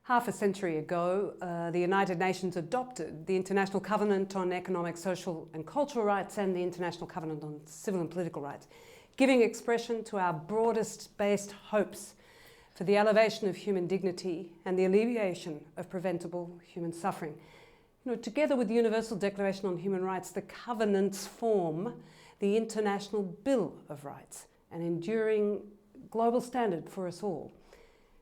Half a century ago, the United Nations adopted the International Covenant on Economic, Social and Cultural Rights and the International Covenant on Civil and Political Rights, giving expression to our broadest-based hopes for the elevation of human dignity and the alleviation of preventable human suffering. Together with the Universal Declaration on Human Rights, the covenants form the International Bill of Rights, an enduring global standard for us all.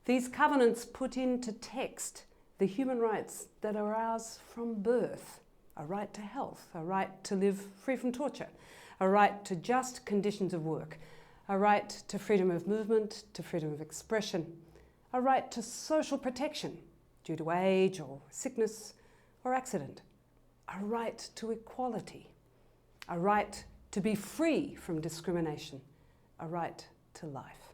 These covenants put into text the human rights that are ours from birth: a right to health, a right to live free from torture, a right to just conditions of work, a right to freedom of movement, to freedom of expression, a right to social protection due to age or sickness or accident, a right to equality, a right to be free from discrimination, a right to life.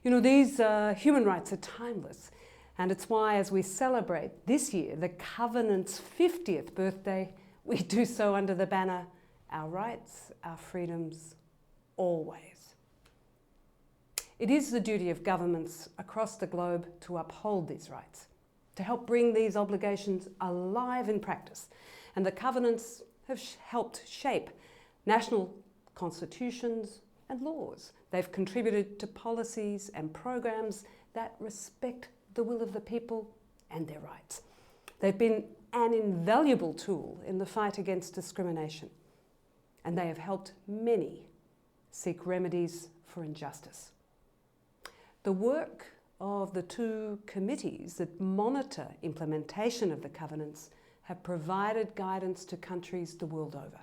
These human rights are timeless, and it's why, as we celebrate this year the Covenant's 50th birthday, we do so under the banner, our rights, our freedoms, always. It is the duty of governments across the globe to uphold these rights, to help bring these obligations alive in practice, and the covenants have helped shape national constitutions and laws. They've contributed to policies and programs that respect the will of the people and their rights. They've been an invaluable tool in the fight against discrimination, and they have helped many seek remedies for injustice. The work of the two committees that monitor implementation of the covenants have provided guidance to countries the world over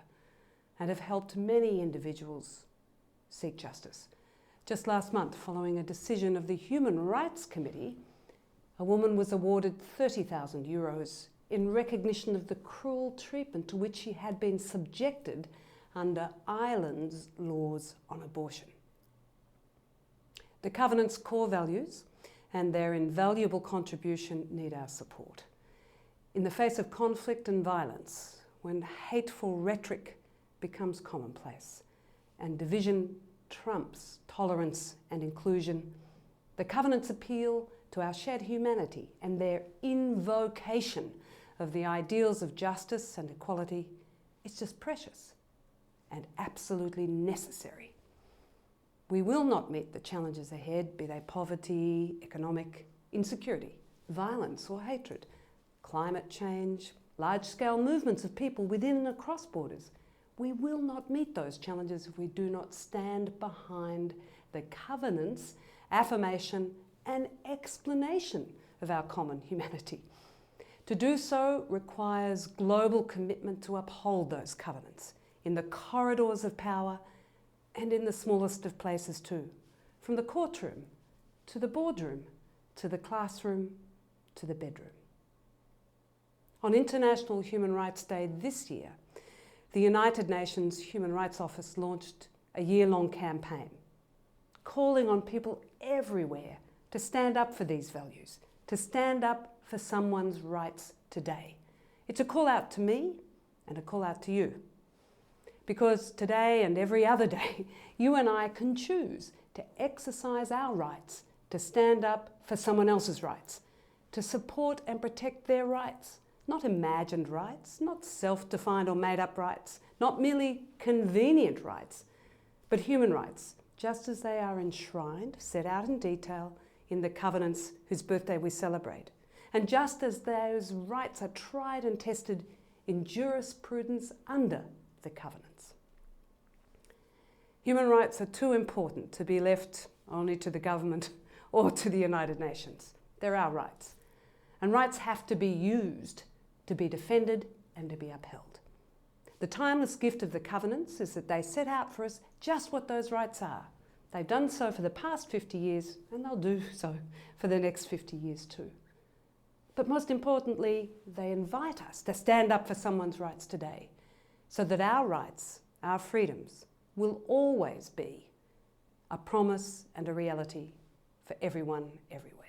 and have helped many individuals seek justice. Just last month, following a decision of the Human Rights Committee, a woman was awarded €30,000 in recognition of the cruel treatment to which she had been subjected under Ireland's laws on abortion. The Covenant's core values and their invaluable contribution need our support. In the face of conflict and violence, when hateful rhetoric becomes commonplace and division trumps tolerance and inclusion, the Covenants appeal to our shared humanity, and their invocation of the ideals of justice and equality is just precious and absolutely necessary. We will not meet the challenges ahead, be they poverty, economic insecurity, violence or hatred, climate change, large-scale movements of people within and across borders. We will not meet those challenges if we do not stand behind the Covenant's affirmation and explanation of our common humanity. To do so requires global commitment to uphold those covenants in the corridors of power and in the smallest of places too, from the courtroom to the boardroom to the classroom to the bedroom. On International Human Rights Day this year, the United Nations Human Rights Office launched a year-long campaign calling on people everywhere to stand up for these values, to stand up for someone's rights today. It's a call out to me and a call out to you. Because today and every other day, you and I can choose to exercise our rights, to stand up for someone else's rights, to support and protect their rights. Not imagined rights, not self-defined or made-up rights, not merely convenient rights, but human rights, just as they are enshrined, set out in detail in the covenants whose birthday we celebrate, and just as those rights are tried and tested in jurisprudence under the covenants. Human rights are too important to be left only to the government or to the United Nations. They're our rights, and rights have to be used to be defended and to be upheld. The timeless gift of the covenants is that they set out for us just what those rights are. They've done so for the past 50 years, and they'll do so for the next 50 years too. But most importantly, they invite us to stand up for someone's rights today, so that our rights, our freedoms, will always be a promise and a reality for everyone, everywhere.